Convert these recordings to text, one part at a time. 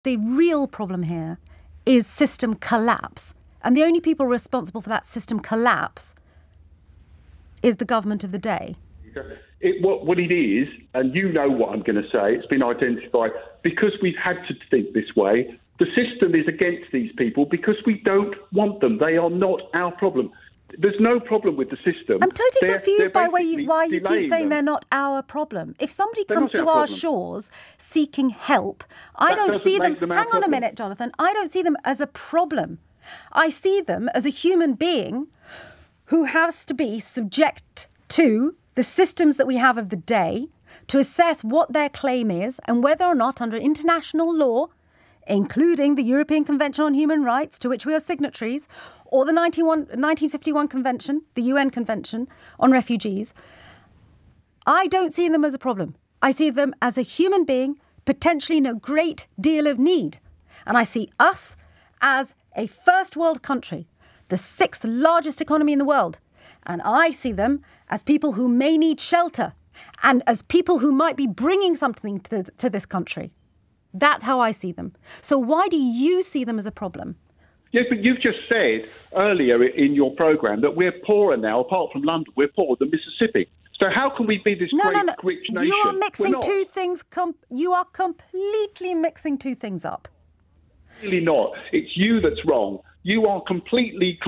The real problem here is system collapse. And the only people responsible for that system collapse is the government of the day. What it is, and you know what I'm going to say, it's been identified, because we've had to think this way, the system is against these people because we don't want them. They are not our problem. There's no problem with the system. I'm totally confused by why you keep saying they're not our problem. If somebody comes to our shores seeking help, I don't see them... Hang on a minute, Jonathan. I don't see them as a problem. I see them as a human being who has to be subject to the systems that we have of the day to assess what their claim is and whether or not, under international law, including the European Convention on Human Rights, to which we are signatories, or the 1951 Convention, the UN Convention on Refugees, I don't see them as a problem. I see them as a human being, potentially in a great deal of need. And I see us as a first world country, the 6th largest economy in the world. And I see them as people who may need shelter and as people who might be bringing something to this country. That's how I see them. So why do you see them as a problem? Yes, but you've just said earlier in your programme that we're poorer now, apart from London, we're poorer than Mississippi. So how can we be this rich nation? You are mixing two things. You are completely mixing two things up. Really not. It's you that's wrong. You are completely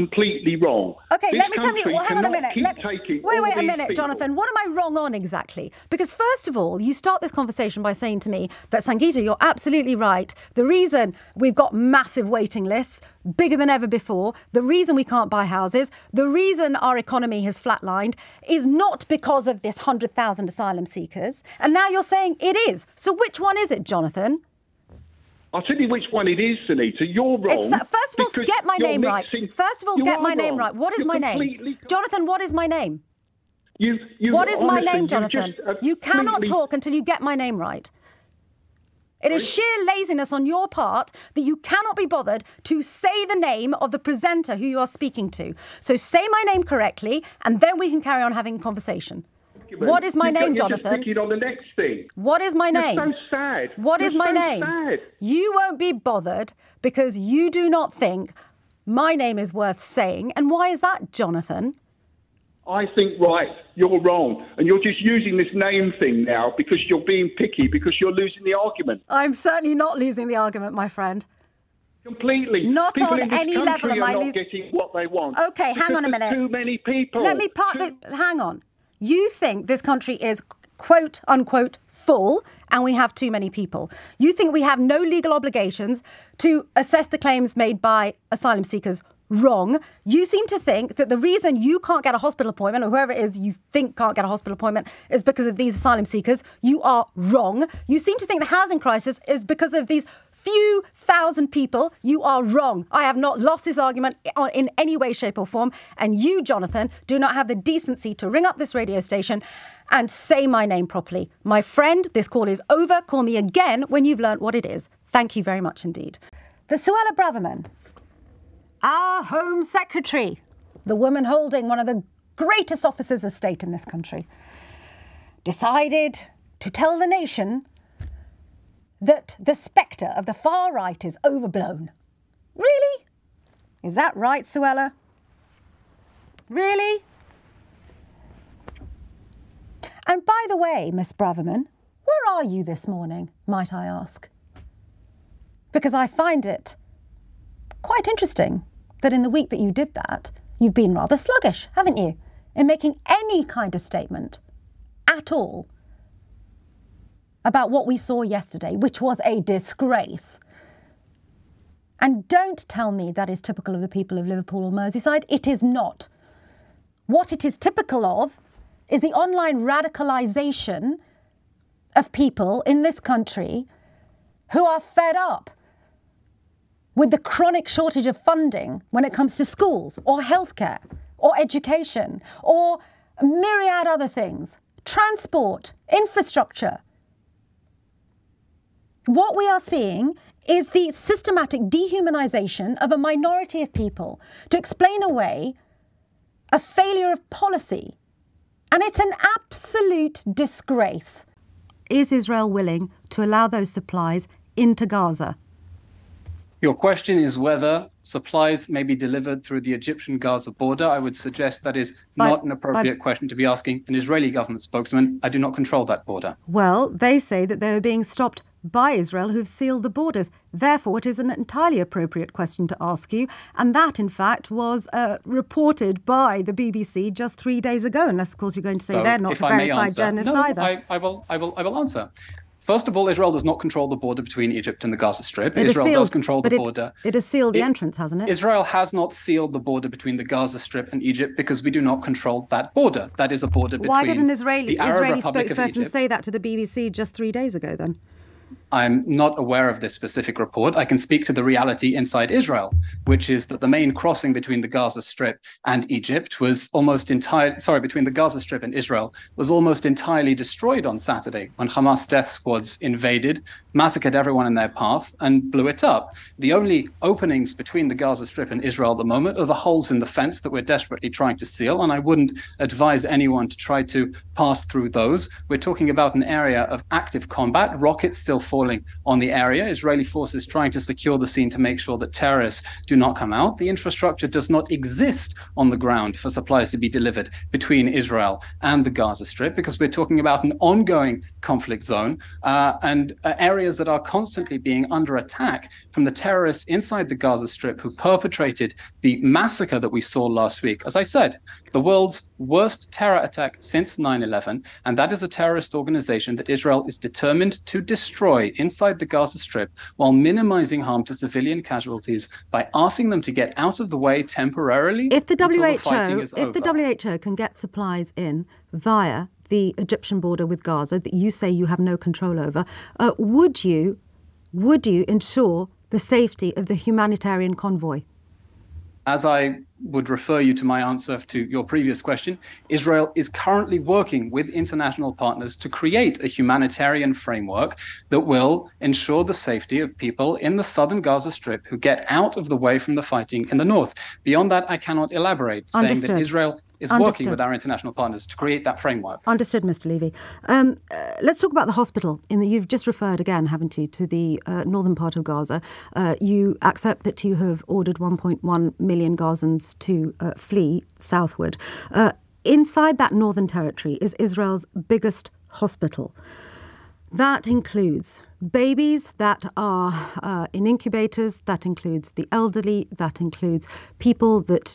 wrong. OK, let me tell you. Well, hang on a minute. Wait a minute, Jonathan. What am I wrong on exactly? Because first of all, you start this conversation by saying to me that, Sangita, you're absolutely right. The reason we've got massive waiting lists, bigger than ever before, the reason we can't buy houses, the reason our economy has flatlined is not because of this 100,000 asylum seekers. And now you're saying it is. So which one is it, Jonathan? I'll tell you which one it is, Sangita. You're wrong. First of all, get my name right. First of all, get my name right. What is my name? Jonathan, what is my name? What is my name, Jonathan? You cannot talk until you get my name right. It is sheer laziness on your part that you cannot be bothered to say the name of the presenter who you are speaking to. So say my name correctly, and then we can carry on having a conversation. What is my name, Jonathan? You're just picking on the next thing. What is my name? You're so sad. What is my name? Sad. You won't be bothered because you do not think my name is worth saying. And why is that, Jonathan? I think, right, you're wrong. And you're just using this name thing now because you're being picky, because you're losing the argument. I'm certainly not losing the argument, my friend. Completely. Not people on any level am I not getting what they want. OK, hang on a minute. Too many people. Let me hang on. You think this country is, quote, unquote, full and we have too many people. You think we have no legal obligations to assess the claims made by asylum seekers. Wrong. You seem to think that the reason you can't get a hospital appointment, or whoever it is you think can't get a hospital appointment, is because of these asylum seekers. You are wrong. You seem to think the housing crisis is because of these few thousand people. You are wrong. I have not lost this argument in any way, shape or form. And you, Jonathan, do not have the decency to ring up this radio station and say my name properly. My friend, this call is over. Call me again when you've learnt what it is. Thank you very much indeed. The Suella Braverman, our Home Secretary, the woman holding one of the greatest offices of state in this country, decided to tell the nation that the spectre of the far right is overblown. Really? Is that right, Suella? Really? And by the way, Miss Braverman, where are you this morning, might I ask? Because I find it quite interesting that in the week that you did that, you've been rather sluggish, haven't you, in making any kind of statement at all about what we saw yesterday, which was a disgrace. And don't tell me that is typical of the people of Liverpool or Merseyside. It is not. What it is typical of is the online radicalisation of people in this country who are fed up with the chronic shortage of funding when it comes to schools or healthcare or education or a myriad other things, transport, infrastructure. What we are seeing is the systematic dehumanisation of a minority of people to explain away a failure of policy. And it's an absolute disgrace. Is Israel willing to allow those supplies into Gaza? Your question is whether supplies may be delivered through the Egyptian-Gaza border. I would suggest that is not an appropriate question to be asking an Israeli government spokesman. I do not control that border. Well, they say that they were being stopped by Israel, who've sealed the borders. Therefore, it is an entirely appropriate question to ask you. And that, in fact, was reported by the BBC just 3 days ago. Unless, of course, you're going to say they're not verified journalists either. I will answer. First of all, Israel does not control the border between Egypt and the Gaza Strip. Israel does control the border. It has sealed the entrance, hasn't it? Israel has not sealed the border between the Gaza Strip and Egypt because we do not control that border. That is a border between Why did an Israeli Republic of spokesperson Egypt. say that to the BBC just 3 days ago, then? I'm not aware of this specific report. I can speak to the reality inside Israel, which is that the main crossing between the Gaza Strip and Egypt was between the Gaza Strip and Israel was almost entirely destroyed on Saturday when Hamas death squads invaded, massacred everyone in their path, and blew it up. The only openings between the Gaza Strip and Israel at the moment are the holes in the fence that we're desperately trying to seal, and I wouldn't advise anyone to try to pass through those. We're talking about an area of active combat, rockets still falling on the area, Israeli forces trying to secure the scene to make sure that terrorists do not come out. The infrastructure does not exist on the ground for supplies to be delivered between Israel and the Gaza Strip because we're talking about an ongoing conflict zone and areas that are constantly being under attack from the terrorists inside the Gaza Strip who perpetrated the massacre that we saw last week. As I said, the world's worst terror attack since 9/11, and that is a terrorist organization that Israel is determined to destroy inside the Gaza Strip while minimizing harm to civilian casualties by asking them to get out of the way temporarily. If the WHO can get supplies in via the Egyptian border with Gaza that you say you have no control over, would you ensure the safety of the humanitarian convoy? As I would refer you to my answer to your previous question, Israel is currently working with international partners to create a humanitarian framework that will ensure the safety of people in the southern Gaza Strip who get out of the way from the fighting in the north. Beyond that, I cannot elaborate, saying that Israel is working with our international partners to create that framework. Understood, Mr. Levy. Let's talk about the hospital. You've just referred again, haven't you, to the northern part of Gaza. You accept that you have ordered 1.1 million Gazans to flee southward. Inside that northern territory is Israel's biggest hospital. That includes babies that are in incubators, that includes the elderly, that includes people that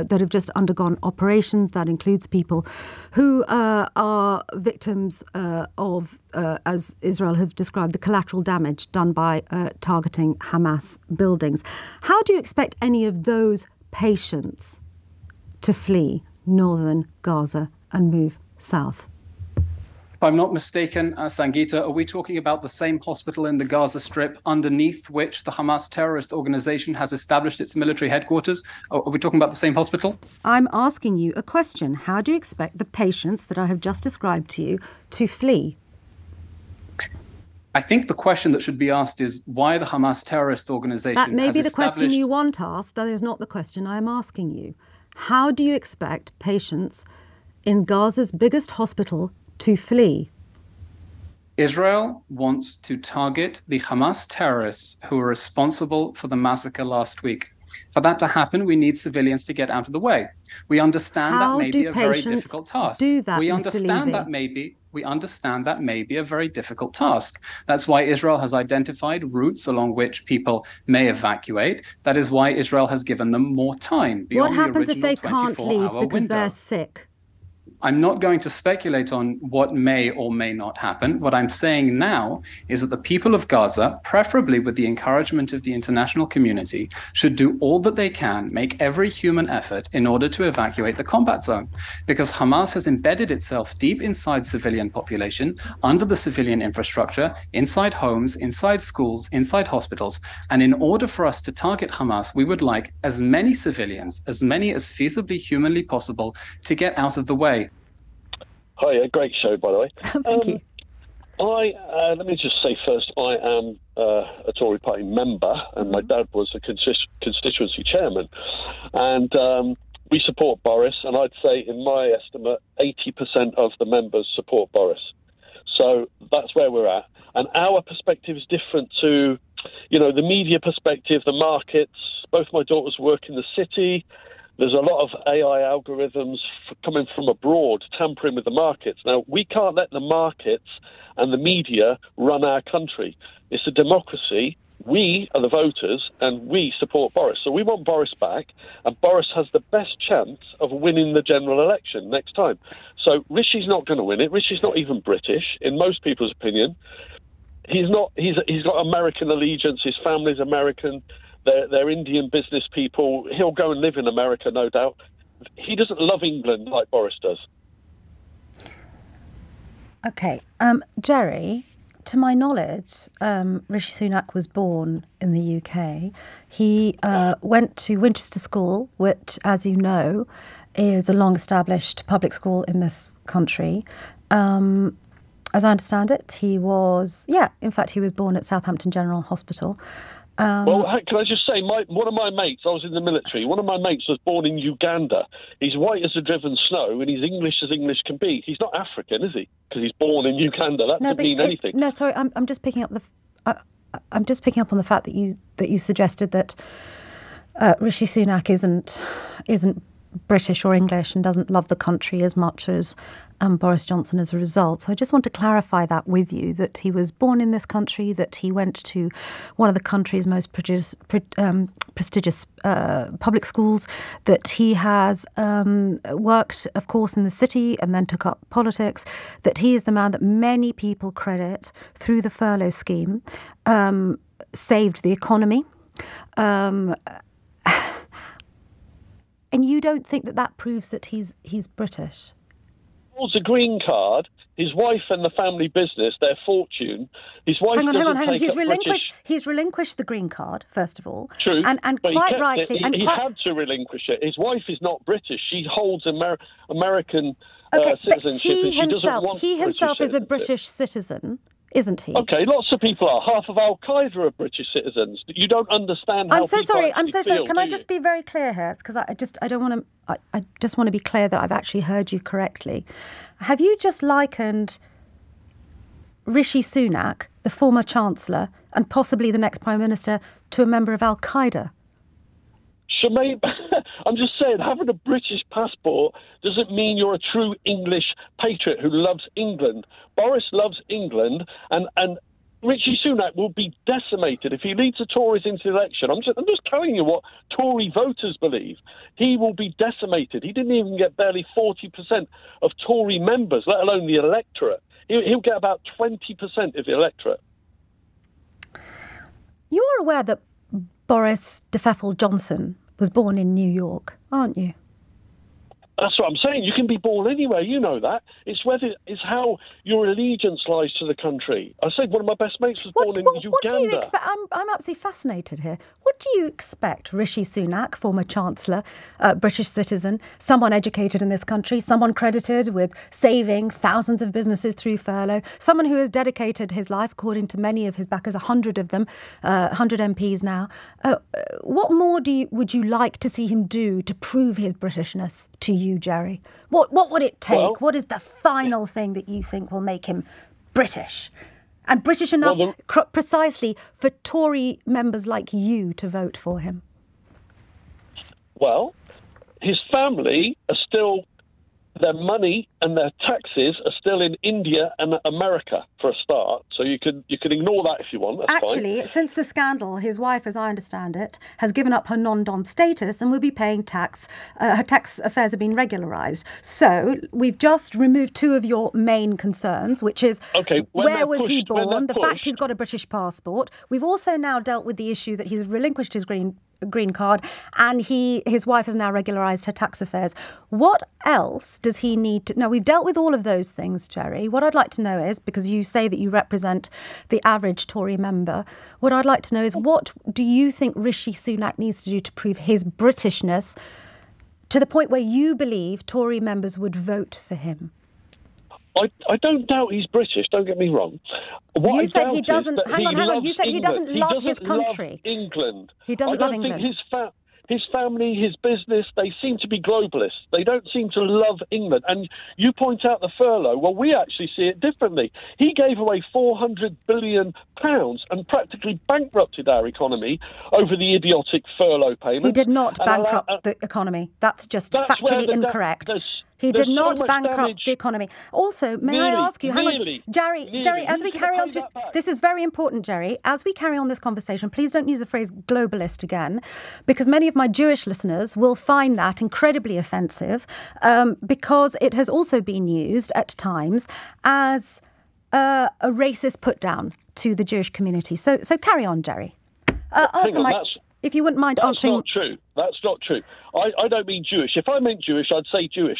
that have just undergone operations, that includes people who are victims of, as Israel has described, the collateral damage done by targeting Hamas buildings. How do you expect any of those patients to flee northern Gaza and move south? If I'm not mistaken, Sangita, are we talking about the same hospital in the Gaza Strip underneath which the Hamas terrorist organization has established its military headquarters? Are we talking about the same hospital? I'm asking you a question. How do you expect the patients that I have just described to you to flee? I think the question that should be asked is why the Hamas terrorist organization That may has be the question established... you want asked. That is not the question I am asking you. How do you expect patients in Gaza's biggest hospital to flee? Israel wants to target the Hamas terrorists who are responsible for the massacre last week. For that to happen, we need civilians to get out of the way. We understand that may be a very difficult task. We understand that may be a very difficult task. That's why Israel has identified routes along which people may evacuate. That is why Israel has given them more time. What happens if they can't leave because they're sick? I'm not going to speculate on what may or may not happen. What I'm saying now is that the people of Gaza, preferably with the encouragement of the international community, should do all that they can, make every human effort in order to evacuate the combat zone. Because Hamas has embedded itself deep inside civilian population, under the civilian infrastructure, inside homes, inside schools, inside hospitals. And in order for us to target Hamas, we would like as many civilians, as many as feasibly humanly possible, to get out of the way. Hi, a great show, by the way. Thank you. Let me just say first, I am a Tory party member, and my dad was a constituency chairman. And we support Boris, and I'd say, in my estimate, 80% of the members support Boris. So that's where we're at. And our perspective is different to the media perspective, the markets. Both my daughters work in the city. There's a lot of AI algorithms coming from abroad, tampering with the markets. Now, we can't let the markets and the media run our country. It's a democracy. We are the voters, and we support Boris. So we want Boris back, and Boris has the best chance of winning the general election next time. So Rishi's not going to win it. Rishi's not even British, in most people's opinion. He's not. He's got American allegiance. His family's American. They're Indian business people. He'll go and live in America, no doubt. He doesn't love England like Boris does. Okay. Jerry, to my knowledge, Rishi Sunak was born in the UK. He went to Winchester School, which, as you know, is a long-established public school in this country. As I understand it, he was born at Southampton General Hospital. Well, can I just say, one of my mates, I was in the military, one of my mates was born in Uganda. He's white as the driven snow, and he's English as English can be. He's not African, is he? Because he's born in Uganda. That doesn't mean anything. No, sorry, I'm just picking up I'm just picking up on the fact that you suggested that Rishi Sunak isn't British or English and doesn't love the country as much as Boris Johnson as a result. So I just want to clarify that with you, that he was born in this country, that he went to one of the country's most prestigious public schools, that he has worked, of course, in the city and then took up politics, that he is the man that many people credit through the furlough scheme, saved the economy. And you don't think that proves that he's British? Holds a green card. His wife and the family business, their fortune. His wife. Hang on. He's relinquished the green card, first of all. True, and quite rightly. He had to relinquish it. His wife is not British. She holds American citizenship. He himself is a British citizen, isn't he? Okay, lots of people are. Half of Al Qaeda are British citizens. You don't understand how. I'm so sorry. Can I just be very clear here? Because I just want to be clear that I've actually heard you correctly. Have you just likened Rishi Sunak, the former Chancellor, and possibly the next Prime Minister, to a member of Al Qaeda? Shemaine, I'm just saying, having a British passport doesn't mean you're a true English patriot who loves England. Boris loves England, and Rishi Sunak will be decimated if he leads the Tories into the election. I'm just telling you what Tory voters believe. He will be decimated. He didn't even get barely 40% of Tory members, let alone the electorate. He'll get about 20% of the electorate. You are aware that Boris DeFeffel Johnson was born in New York, aren't you? That's what I'm saying. You can be born anywhere. You know that. It's how your allegiance lies to the country. I said one of my best mates was born in Uganda. What do you expect? I'm absolutely fascinated here. What do you expect Rishi Sunak, former Chancellor, British citizen, someone educated in this country, someone credited with saving thousands of businesses through furlough, someone who has dedicated his life, according to many of his backers, 100 of them, 100 MPs now. What more would you like to see him do to prove his Britishness to you, Jerry? What would it take? Well, what is the final thing that you think will make him British? And British enough precisely for Tory members like you to vote for him? Well, his family are still, their money and their taxes are still in India and America for a start. So you can ignore that if you want. That's actually fine. Since the scandal, his wife, as I understand it, has given up her non-dom status and will be paying tax. Her tax affairs have been regularised. So we've just removed two of your main concerns, which is where was he born, the fact he's got a British passport. We've also now dealt with the issue that he's relinquished his green card and his wife has now regularised her tax affairs. What else does he need to... Now, we've dealt with all of those things, Jerry. What I'd like to know is, because you say that you represent the average Tory member, what I'd like to know is, what do you think Rishi Sunak needs to do to prove his Britishness to the point where you believe Tory members would vote for him? I don't doubt he's British, don't get me wrong. You said he doesn't... Hang on. You said he doesn't love his country. England. He doesn't love England. his family, his business, they seem to be globalists. They don't seem to love England. And you point out the furlough. Well, we actually see it differently. He gave away £400 billion and practically bankrupted our economy over the idiotic furlough payment. He did not bankrupt the economy. That's just factually incorrect. He did not bankrupt the economy. Also, may I ask you, hang on, Jerry, as we carry on through, this is very important, Jerry, as we carry on this conversation, please don't use the phrase globalist again, because many of my Jewish listeners will find that incredibly offensive, because it has also been used at times as a racist put down to the Jewish community. So carry on, Jerry. If you wouldn't mind answering. That's not true. That's not true. I don't mean Jewish. If I meant Jewish, I'd say Jewish.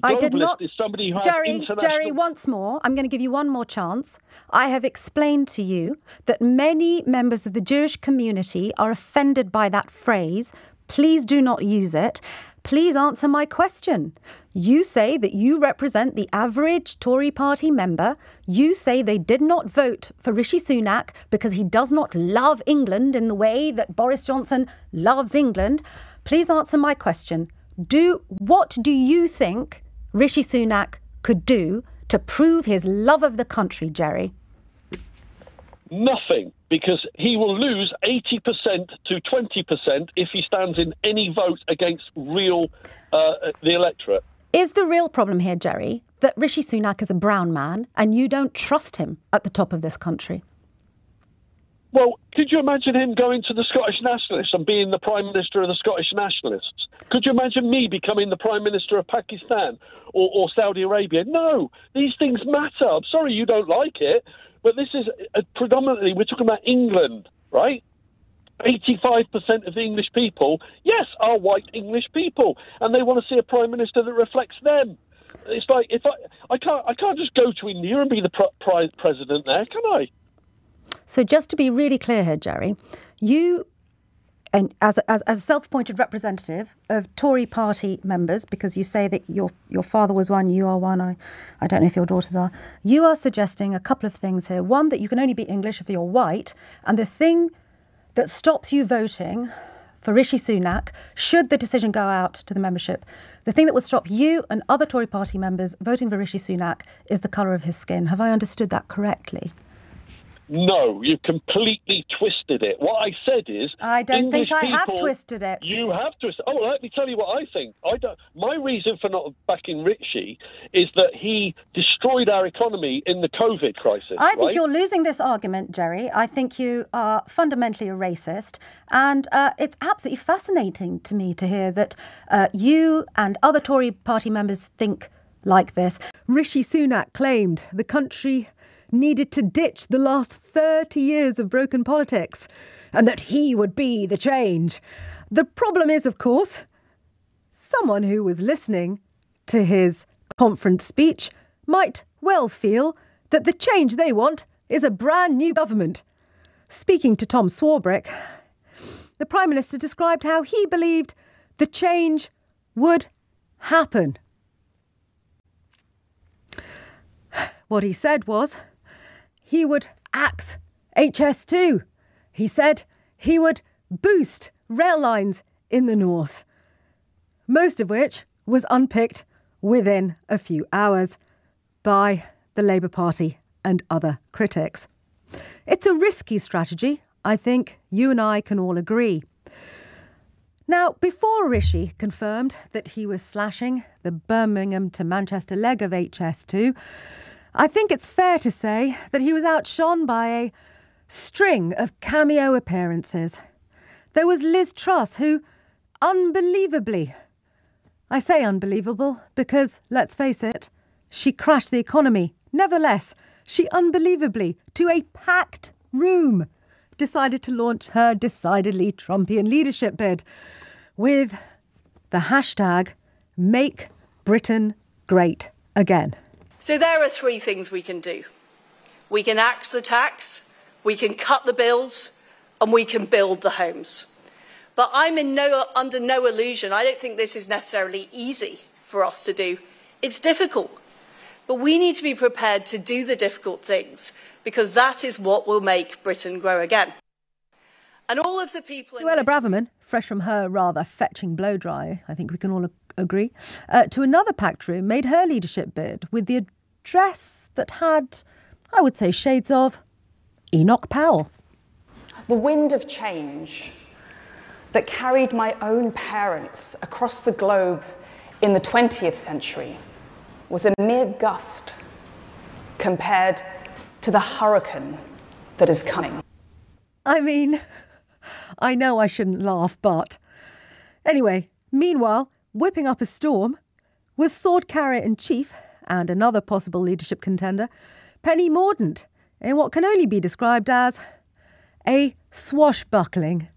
I did not. Is somebody who has Jerry, once more, I'm going to give you one more chance. I have explained to you that many members of the Jewish community are offended by that phrase. Please do not use it. Please answer my question. You say that you represent the average Tory party member. You say they did not vote for Rishi Sunak because he does not love England in the way that Boris Johnson loves England. Please answer my question. What do you think Rishi Sunak could do to prove his love of the country, Jerry? Nothing, because he will lose 80% to 20% if he stands in any vote against the electorate. Is the real problem here, Jerry, that Rishi Sunak is a brown man and you don't trust him at the top of this country? Well, could you imagine him going to the Scottish Nationalists and being the Prime Minister of the Scottish Nationalists? Could you imagine me becoming the Prime Minister of Pakistan or Saudi Arabia? No, these things matter. I'm sorry you don't like it, but this is predominantly, we're talking about England, right? 85% of the English people, yes, are white English people, and they want to see a Prime Minister that reflects them. It's like, I can't just go to India and be the president there, can I? So just to be really clear here, Jerry, you, and as a self-appointed representative of Tory party members, because you say that your father was one, you are one, I don't know if your daughters are, you are suggesting a couple of things here. One, that you can only be English if you're white, and the thing that stops you voting for Rishi Sunak, should the decision go out to the membership, the thing that would stop you and other Tory party members voting for Rishi Sunak is the colour of his skin. Have I understood that correctly? No, you've completely twisted it. What I said is... I don't think I have twisted it. You have twisted it. Oh, let me tell you what I think. My reason for not backing Rishi is that he destroyed our economy in the COVID crisis. I think you're losing this argument, Jerry. I think you are fundamentally a racist. And it's absolutely fascinating to me to hear that you and other Tory party members think like this. Rishi Sunak claimed the country needed to ditch the last 30 years of broken politics and that he would be the change. The problem is, of course, someone who was listening to his conference speech might well feel that the change they want is a brand new government. Speaking to Tom Swarbrick, the Prime Minister described how he believed the change would happen. What he said was, he would axe HS2. He said he would boost rail lines in the north, most of which was unpicked within a few hours by the Labour Party and other critics. It's a risky strategy, I think you and I can all agree. Now, before Rishi confirmed that he was slashing the Birmingham to Manchester leg of HS2, I think it's fair to say that he was outshone by a string of cameo appearances. There was Liz Truss, who, unbelievably, I say unbelievable because, let's face it, she crashed the economy. Nevertheless, she unbelievably, to a packed room, decided to launch her decidedly Trumpian leadership bid with the hashtag Make Britain Great Again. So there are three things we can do. We can axe the tax, we can cut the bills, and we can build the homes. But I'm under no illusion. I don't think this is necessarily easy for us to do. It's difficult. But we need to be prepared to do the difficult things, because that is what will make Britain grow again. And all of the people... Suella Braverman, fresh from her rather fetching blow-dry, I think we can all agree, to another packed room, made her leadership bid with the address that had, I would say, shades of Enoch Powell. The wind of change that carried my own parents across the globe in the 20th century was a mere gust compared to the hurricane that is coming. I mean, I know I shouldn't laugh, but... Anyway, meanwhile, whipping up a storm was sword carrier in chief and another possible leadership contender, Penny Mordaunt, in what can only be described as a swashbuckling.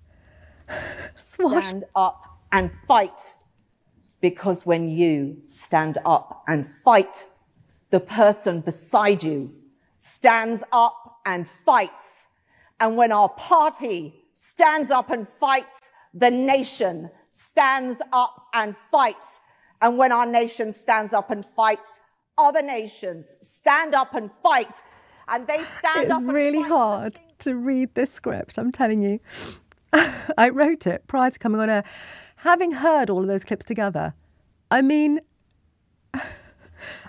Stand up and fight, because when you stand up and fight, the person beside you stands up and fights. And when our party stands up and fights, the nation stands up and fights. And when our nation stands up and fights, other nations stand up and fight. And they stand up and fight. It's really hard to read this script, I'm telling you. I wrote it prior to coming on air. Having heard all of those clips together, I mean,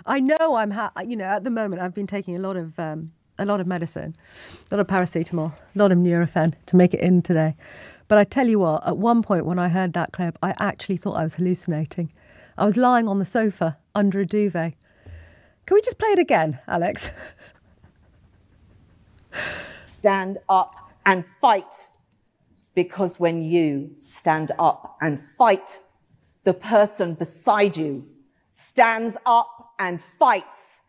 I know at the moment I've been taking a lot of medicine, a lot of paracetamol, a lot of Nurofen to make it in today. But I tell you what, at one point when I heard that clip, I actually thought I was hallucinating. I was lying on the sofa under a duvet. Can we just play it again, Alex? Stand up and fight, because when you stand up and fight, the person beside you stands up and fights.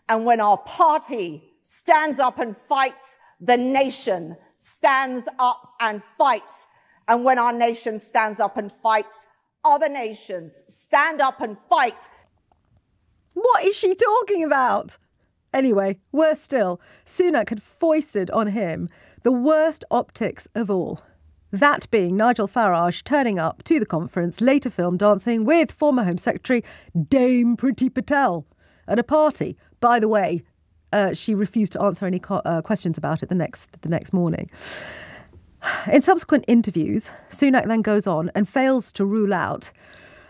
And when our party stands up and fights, the nation stands up and fights. And when our nation stands up and fights, other nations stand up and fight. What is she talking about? Anyway, worse still, Sunak had foisted on him the worst optics of all. That being Nigel Farage turning up to the conference, later filmed dancing with former Home Secretary Dame Priti Patel at a party. By the way, she refused to answer any questions about it the next morning. In subsequent interviews, Sunak then goes on and fails to rule out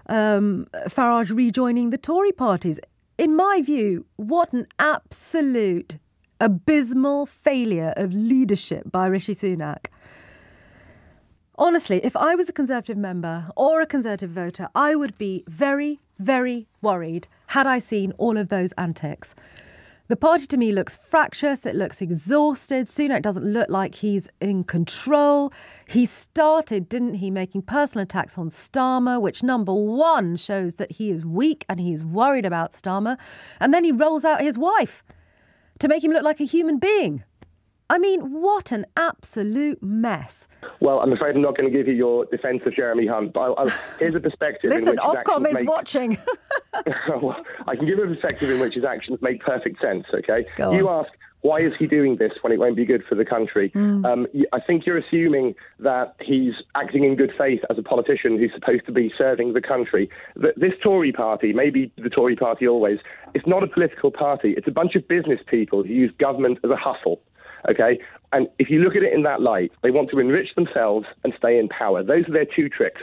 Farage rejoining the Tory parties. In my view, what an absolute abysmal failure of leadership by Rishi Sunak. Honestly, if I was a Conservative member or a Conservative voter, I would be very, very worried had I seen all of those antics. The party to me looks fractious, it looks exhausted. Sunak doesn't look like he's in control. He started, didn't he, making personal attacks on Starmer, which number one shows that he is weak and he is worried about Starmer. And then he rolls out his wife to make him look like a human being. I mean, what an absolute mess. Well, I'm afraid I'm not going to give you your defence of Jeremy Hunt, but here's a perspective Listen, in which Ofcom is watching. Well, I can give you a perspective in which his actions make perfect sense, OK? Go on. You ask, why is he doing this when it won't be good for the country? I think you're assuming that he's acting in good faith as a politician who's supposed to be serving the country. This Tory party, maybe the Tory party always, it's not a political party. It's a bunch of business people who use government as a hustle. OK, and if you look at it in that light, they want to enrich themselves and stay in power. Those are their two tricks.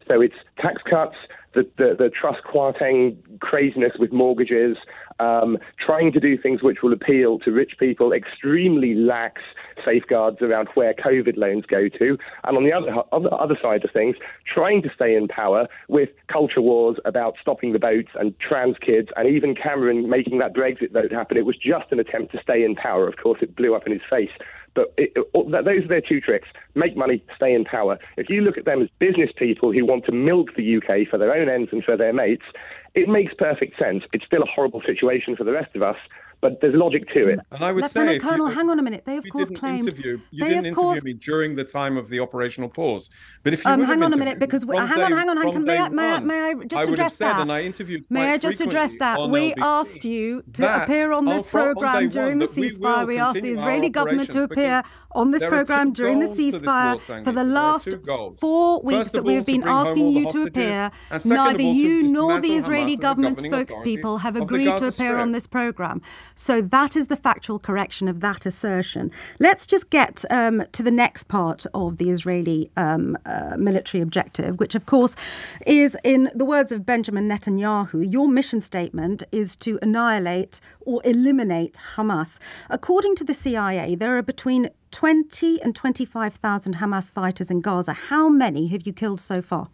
So it's tax cuts, the Truss Kwarteng craziness with mortgages, trying to do things which will appeal to rich people, extremely lax safeguards around where COVID loans go to, and on the other side of things, trying to stay in power with culture wars about stopping the boats and trans kids, and even Cameron making that Brexit vote happen. It was just an attempt to stay in power. Of course, it blew up in his face. But those are their two tricks. Make money, stay in power. If you look at them as business people who want to milk the UK for their own ends and for their mates, it makes perfect sense. It's still a horrible situation for the rest of us, but there's logic to it. And I would Lieutenant say, Colonel, hang on a minute. They of course claimed you didn't interview me during the time of the operational pause. But if you hang on a minute, because may I just address that? And I interviewed may I just address that? We asked you to appear on this program during the ceasefire. We asked the Israeli government to appear on this program during the ceasefire. For the last 4 weeks that we have been asking you to appear, neither you nor the Israeli government spokespeople have agreed to appear on this program. So that is the factual correction of that assertion. Let's just get to the next part of the Israeli military objective, which, of course, is, in the words of Benjamin Netanyahu, your mission statement is to annihilate or eliminate Hamas. According to the CIA, there are between 20 and 25,000 Hamas fighters in Gaza. How many have you killed so far?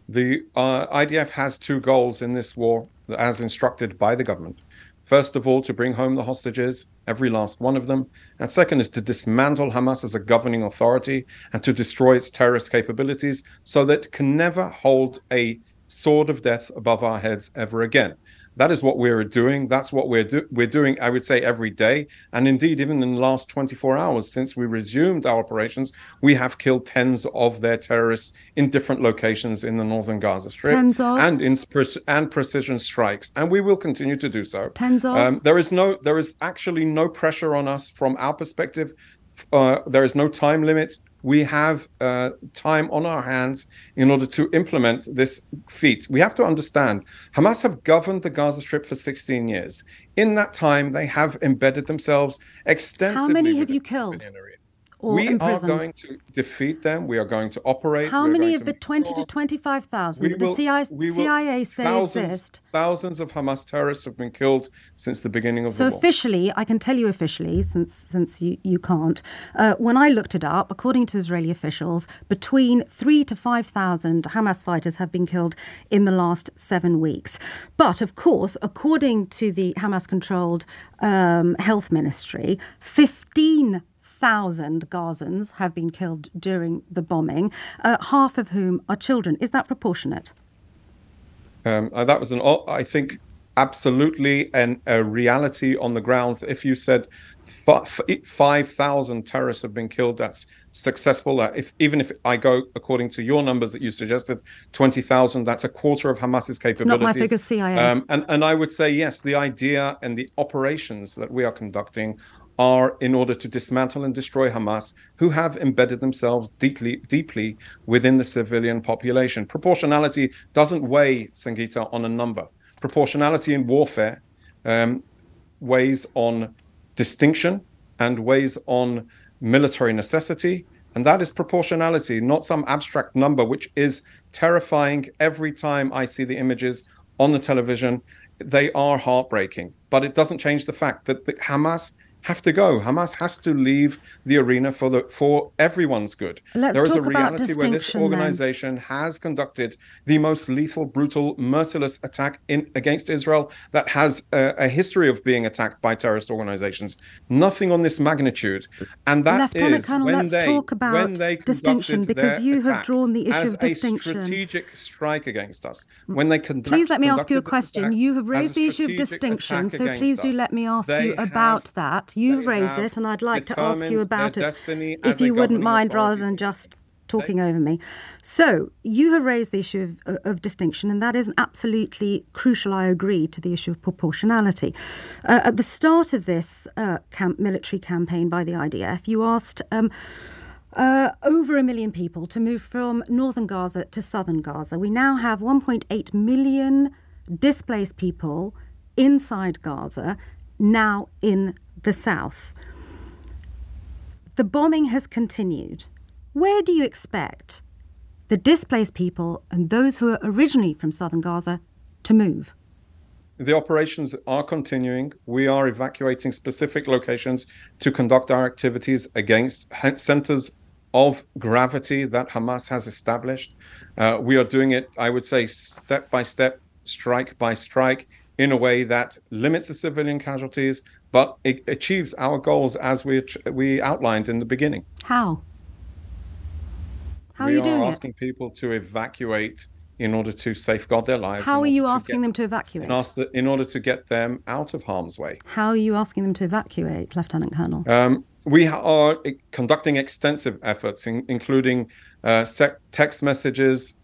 The IDF has two goals in this war, as instructed by the government. First of all, to bring home the hostages, every last one of them. And second is to dismantle Hamas as a governing authority and to destroy its terrorist capabilities so that it can never hold a sword of death above our heads ever again. That is what we're doing. That's what we're doing, I would say, every day. And indeed, even in the last 24 hours since we resumed our operations, we have killed tens of their terrorists in different locations in the northern Gaza Strip. And precision strikes. And we will continue to do so. There is actually no pressure on us from our perspective. There is no time limit. We have time on our hands in order to implement this feat. We have to understand, Hamas have governed the Gaza Strip for 16 years. In that time, they have embedded themselves extensively. How many have you killed? We are going to defeat them. We are going to operate. How many of the 20 to 25,000 the CIA say exist? Thousands of Hamas terrorists have been killed since the beginning of the war. So officially, I can tell you officially, since you can't, when I looked it up, according to Israeli officials, between 3,000 to 5,000 Hamas fighters have been killed in the last 7 weeks. But of course, according to the Hamas-controlled health ministry, 15,000 Gazans have been killed during the bombing, half of whom are children. Is that proportionate? That was I think, absolutely a reality on the ground. If you said 5,000 terrorists have been killed, that's successful. Even if I go according to your numbers that you suggested, 20,000, that's a quarter of Hamas's capabilities. It's not my figure, CIA. And I would say, yes, the idea and the operations that we are conducting are in order to dismantle and destroy Hamas, who have embedded themselves deeply within the civilian population. Proportionality doesn't weigh, Sangita, on a number. Proportionality in warfare weighs on distinction and weighs on military necessity. And that is proportionality, not some abstract number, which is terrifying every time I see the images on the television. They are heartbreaking, but it doesn't change the fact that the Hamas have to go. Hamas has to leave the arena for everyone's good. There is a reality where this organization has conducted the most lethal, brutal, merciless attack against Israel that has a history of being attacked by terrorist organizations. Nothing on this magnitude. And that Lieutenant is Colonel, when let's talk about distinction, because you have drawn the issue of distinction. As a strategic strike against us. When they please let me ask you a question. You have raised the issue of distinction, so please do let me ask you about that. You've raised it, and I'd like to ask you about it, if you wouldn't mind, rather than just talking over me. So you have raised the issue of distinction, and that is absolutely crucial. I agree to the issue of proportionality. At the start of this military campaign by the IDF, you asked over 1 million people to move from northern Gaza to southern Gaza. We now have 1.8 million displaced people inside Gaza, now in the south. The bombing has continued. Where do you expect the displaced people and those who are originally from southern Gaza to move? The operations are continuing. We are evacuating specific locations to conduct our activities against centers of gravity that Hamas has established. We are doing it, I would say, step by step, strike by strike, in a way that limits the civilian casualties, but it achieves our goals as we outlined in the beginning. How? How are you doing it? We are asking people to evacuate in order to safeguard their lives. How are you asking them to evacuate? In order to get them out of harm's way. How are you asking them to evacuate, Lieutenant Colonel? We are conducting extensive efforts, including text messages,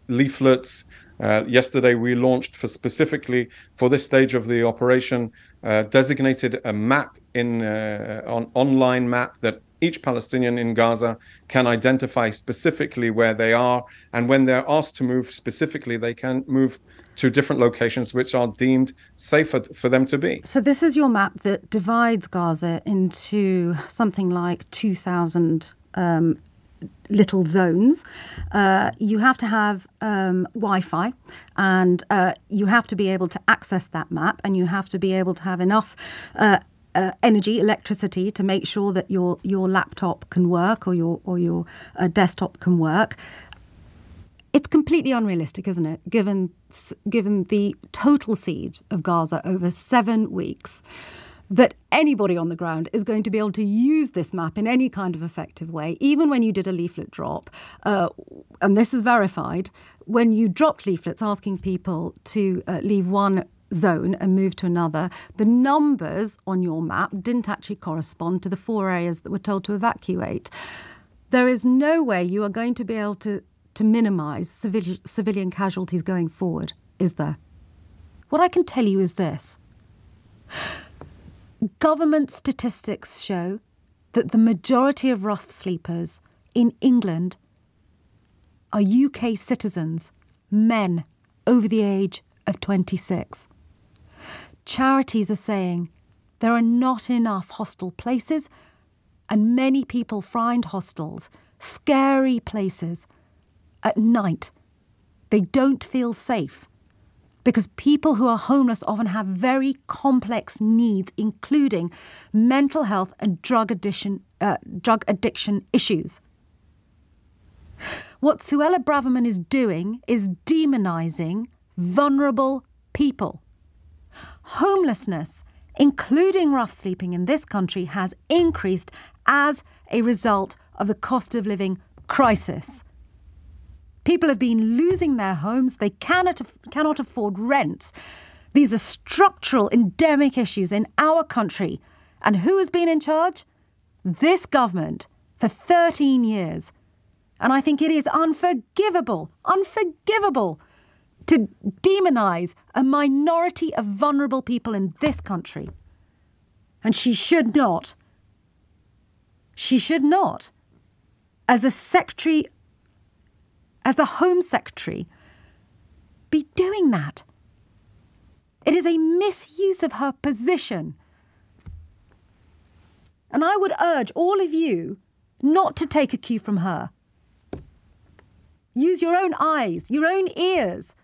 leaflets. Yesterday, we launched specifically for this stage of the operation, designated a map on online map that each Palestinian in Gaza can identify specifically where they are, and when they're asked to move specifically, they can move to different locations which are deemed safer for them to be. So this is your map that divides Gaza into something like 2,000 little zones. You have to have Wi-Fi, and you have to be able to access that map, and you have to be able to have enough energy, electricity, to make sure that your laptop can work or your desktop can work. It's completely unrealistic, isn't it, given the total siege of Gaza over 7 weeks, that anybody on the ground is going to be able to use this map in any kind of effective way. Even when you did a leaflet drop, and this is verified, when you dropped leaflets asking people to leave one zone and move to another, the numbers on your map didn't actually correspond to the 4 areas that were told to evacuate. There is no way you are going to be able to minimise civilian casualties going forward, is there? What I can tell you is this. Government statistics show that the majority of rough sleepers in England are UK citizens, men over the age of 26. Charities are saying there are not enough hostel places, and many people find hostels scary places at night. They don't feel safe because people who are homeless often have very complex needs, including mental health and drug addiction issues. What Suella Braverman is doing is demonising vulnerable people. Homelessness, including rough sleeping in this country, has increased as a result of the cost of living crisis. People have been losing their homes. They cannot afford rent. These are structural, endemic issues in our country. And who has been in charge? This government for 13 years. And I think it is unforgivable to demonise a minority of vulnerable people in this country. And she should not, as a secretary, as the Home Secretary, be doing that. It is a misuse of her position. And I would urge all of you not to take a cue from her. Use your own eyes, your own ears,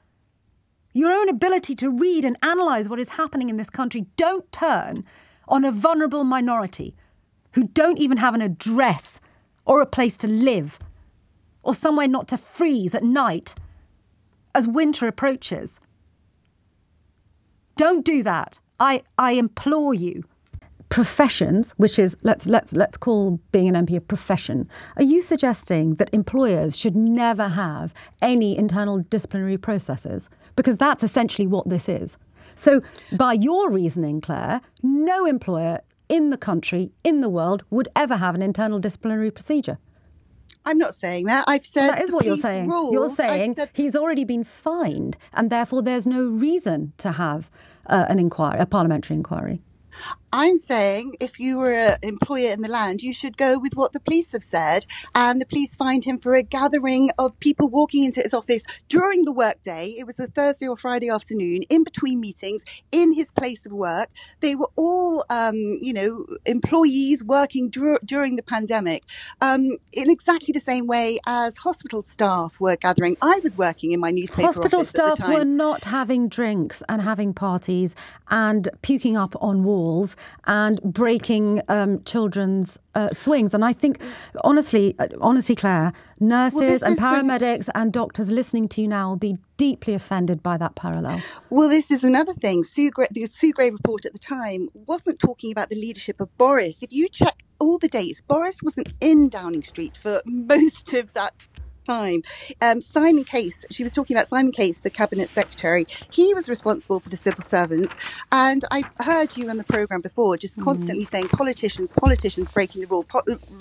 your own ability to read and analyse what is happening in this country. Don't turn on a vulnerable minority who don't even have an address or a place to live or somewhere not to freeze at night as winter approaches. Don't do that. I implore you. Professions, which is, let's call being an MP a profession. Are you suggesting that employers should never have any internal disciplinary processes? Because that's essentially what this is. So by your reasoning, Claire, no employer in the country, in the world, would ever have an internal disciplinary procedure. I'm not saying that. I've said that is what you're saying. You're saying he's already been fined and therefore there's no reason to have an inquiry, a parliamentary inquiry. I'm saying if you were an employer in the land, you should go with what the police have said. And the police fined him for a gathering of people walking into his office during the workday. It was a Thursday or Friday afternoon, in between meetings, in his place of work. They were all, employees working during the pandemic in exactly the same way as hospital staff were gathering. I was working in my newspaper hospital office at the staff time. were not having drinks and having parties and puking up on walls and breaking children's swings. And I think, honestly, Claire, nurses and paramedics and doctors listening to you now will be deeply offended by that parallel. Well, this is another thing. The Sue Gray report at the time wasn't talking about the leadership of Boris. If you check all the dates, Boris wasn't in Downing Street for most of that time. Simon Case, she was talking about Simon Case, the cabinet secretary. He was responsible for the civil servants. And I heard you on the programme before just constantly saying politicians breaking the rule.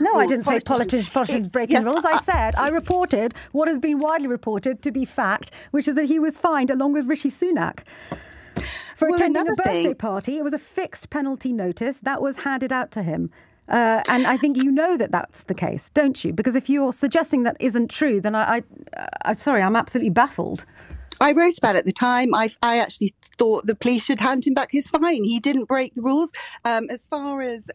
No, I didn't say politicians breaking the rules. I said I reported what has been widely reported to be fact, which is that he was fined along with Rishi Sunak for attending a birthday party. It was a fixed penalty notice that was handed out to him. And I think you know that that's the case, don't you? Because if you're suggesting that isn't true, then I'm sorry, I'm absolutely baffled. I wrote about it at the time. I actually thought the police should hand him back his fine. He didn't break the rules. As far as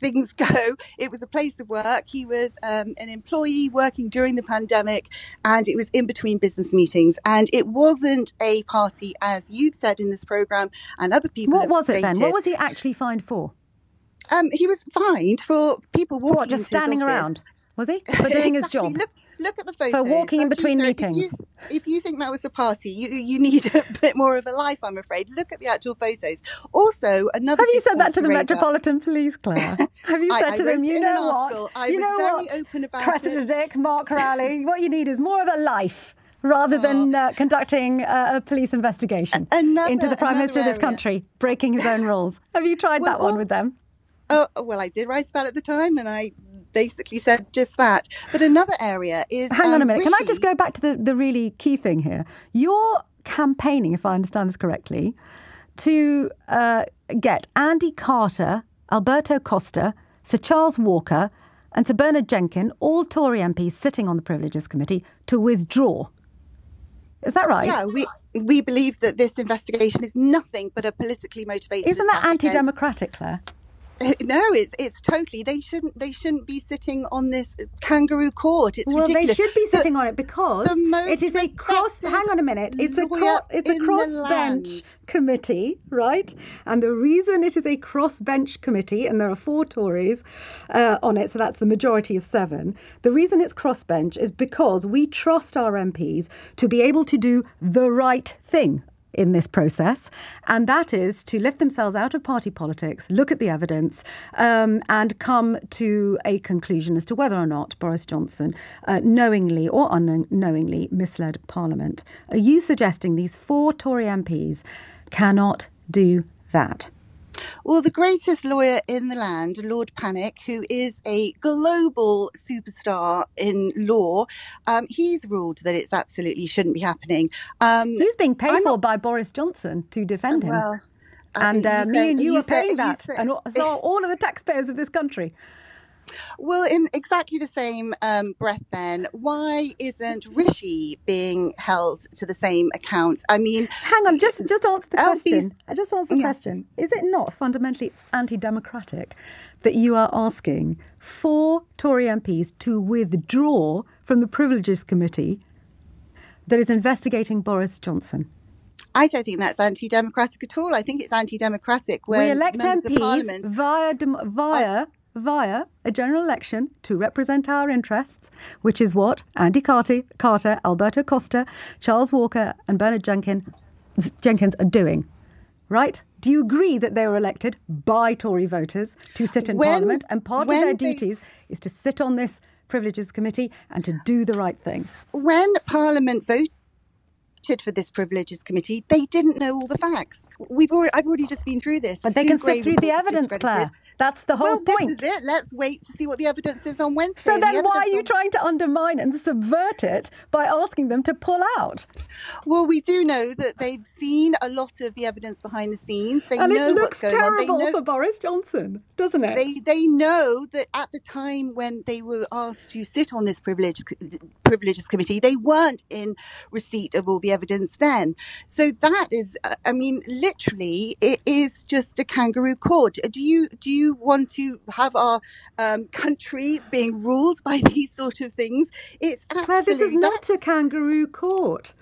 things go, it was a place of work. He was an employee working during the pandemic, and it was in between business meetings. And it wasn't a party, as you've said in this programme, and other people have What was stated. it then? What was he actually fined for? He was fined for people walking What, just into his standing office. around? Was he? For doing his job? Look at the photos. For walking in between Sangita, meetings. If you think that was a party, you need a bit more of a life, I'm afraid. Look at the actual photos. Also, another. Have you said that to the Metropolitan Police, Claire? Have you said to them, you know what? You know what? Cressida Dick, Mark Rowley, what you need is more of a life rather than conducting a police investigation into the Prime Minister of this country, breaking his own rules. Have you tried that one with them? Well, I did write about it at the time, and I basically said just that. But another area is... Hang on a minute. Can I just go back to the really key thing here? You're campaigning, if I understand this correctly, to get Andy Carter, Alberto Costa, Sir Charles Walker and Sir Bernard Jenkin, all Tory MPs sitting on the Privileges Committee, to withdraw. Is that right? Yeah, we believe that this investigation is nothing but a politically motivated... Isn't that anti-democratic, Claire? No, it's totally. They shouldn't be sitting on this kangaroo court. It's ridiculous. They should be sitting on it because it is a cross. Hang on a minute. It's a cross-bench committee, right? And the reason it is a cross-bench committee, and there are 4 Tories on it, so that's the majority of 7. The reason it's cross-bench is because we trust our MPs to be able to do the right thing in this process, and that is to lift themselves out of party politics, look at the evidence, and come to a conclusion as to whether or not Boris Johnson knowingly or unknowingly misled Parliament. Are you suggesting these 4 Tory MPs cannot do that? Well, the greatest lawyer in the land, Lord Panic, who is a global superstar in law, he's ruled that it absolutely shouldn't be happening. He's being paid for by Boris Johnson to defend him. Well, and me and you are paying that, and so are all of the taxpayers of this country. Well, in exactly the same breath then, why isn't Rishi being held to the same account? I mean... Hang on, just answer the question. I just answer the question. Is it not fundamentally anti-democratic that you are asking 4 Tory MPs to withdraw from the Privileges Committee that is investigating Boris Johnson? I don't think that's anti-democratic at all. I think it's anti-democratic when we elect MPs via a general election to represent our interests, which is what Andy Carter, Alberto Costa, Charles Walker and Bernard Jenkins are doing. Right? Do you agree that they were elected by Tory voters to sit in Parliament, and part of their duties is to sit on this Privileges Committee and to do the right thing? When Parliament voted for this Privileges Committee, they didn't know all the facts. I've already just been through this. But they can sift through the evidence, Claire. That's the whole point. This is it. Let's wait to see what the evidence is on Wednesday. So then why are you trying to undermine and subvert it by asking them to pull out? Well, we do know that they've seen a lot of the evidence behind the scenes. They and know it looks what's going on. terrible for Boris Johnson, doesn't it? They know that at the time when they were asked to sit on this Privileges Committee, they weren't in receipt of all the evidence then. So that is, I mean, literally, it is just a kangaroo court. Do you want to have our country being ruled by these sort of things? It's Claire, this is not a kangaroo court.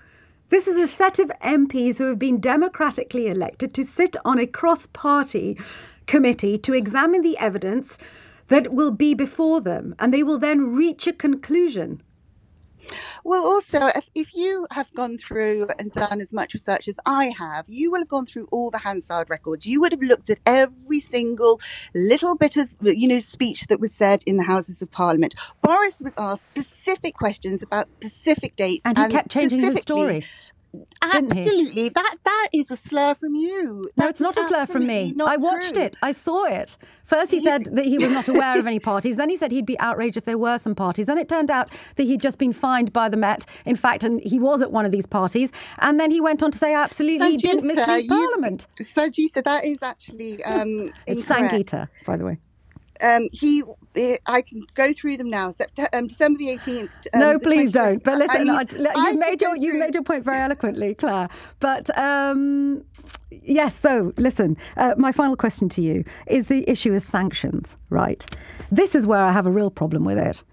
This is a set of MPs who have been democratically elected to sit on a cross-party committee to examine the evidence that will be before them, and they will then reach a conclusion. Well, also, if you have gone through and done as much research as I have, you will have gone through all the Hansard records. You would have looked at every single little bit of, speech that was said in the Houses of Parliament. Boris was asked specific questions about specific dates. And he kept changing his story. Absolutely. That is a slur from you. No, it's not a slur from me. I watched it. I saw it. First he said that he was not aware of any parties. Then he said he'd be outraged if there were some parties. Then it turned out that he'd just been fined by the Met, in fact, and he was at one of these parties. And then he went on to say absolutely he didn't mislead Parliament. Sangita, that is actually It's Sangita, by the way. I can go through them now. December the 18th. No, please don't. But listen, you've made your point very eloquently, Claire. But yes, so listen, my final question to you is the issue of sanctions, right? This is where I have a real problem with it,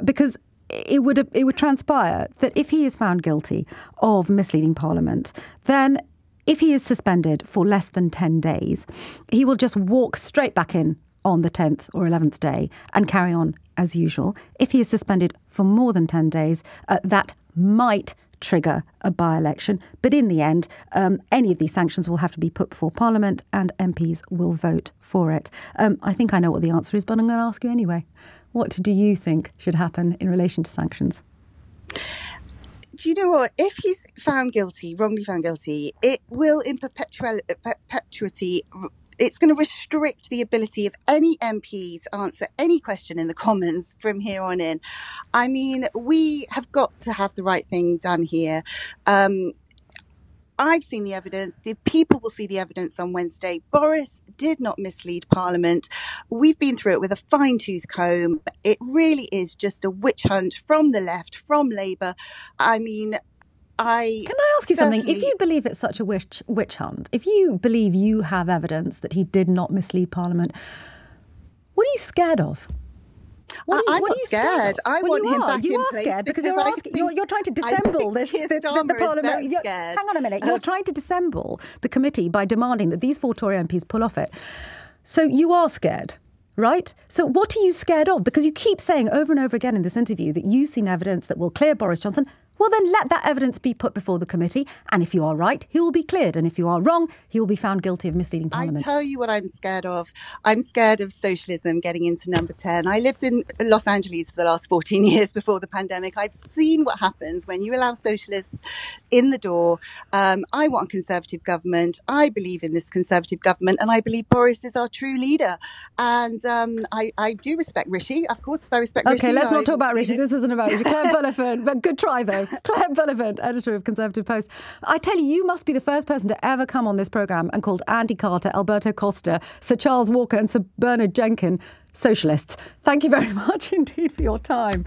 because it would transpire that if he is found guilty of misleading Parliament, then if he is suspended for less than 10 days, he will just walk straight back in on the 10th or 11th day and carry on as usual. If he is suspended for more than 10 days, that might trigger a by-election. But in the end, any of these sanctions will have to be put before Parliament and MPs will vote for it. I think I know what the answer is, but I'm going to ask you anyway. What do you think should happen in relation to sanctions? Do you know what? If he's found guilty, wrongly found guilty, it will in perpetuity, it's going to restrict the ability of any MP to answer any question in the Commons from here on in. I mean, we have got to have the right thing done here. I've seen the evidence. The people will see the evidence on Wednesday. Boris did not mislead Parliament. We've been through it with a fine-tooth comb. It really is just a witch hunt from the left, from Labour. I mean, Can I ask you something? If you believe it's such a witch hunt, if you believe you have evidence that he did not mislead Parliament, what are you scared of? I'm not scared. I want him back in place. You are scared because you're trying to dissemble the Parliament. Hang on a minute. You're trying to dissemble the committee by demanding that these 4 Tory MPs pull off it. So you are scared, right? So what are you scared of? Because you keep saying over and over again in this interview that you've seen evidence that will clear Boris Johnson. Well, then let that evidence be put before the committee. And if you are right, he will be cleared. And if you are wrong, he will be found guilty of misleading Parliament. I tell you what I'm scared of. I'm scared of socialism getting into number 10. I lived in Los Angeles for the last 14 years before the pandemic. I've seen what happens when you allow socialists in the door. I want a Conservative government. I believe in this Conservative government. And I believe Boris is our true leader. And I do respect Rishi. Of course, I respect Rishi. OK, let's not talk about Rishi. This isn't about Rishi. Claire Bullivant, but good try, though. Claire Bullivant, editor of Conservative Post. I tell you, you must be the first person to ever come on this programme and called Andy Carter, Alberto Costa, Sir Charles Walker and Sir Bernard Jenkin socialists. Thank you very much indeed for your time.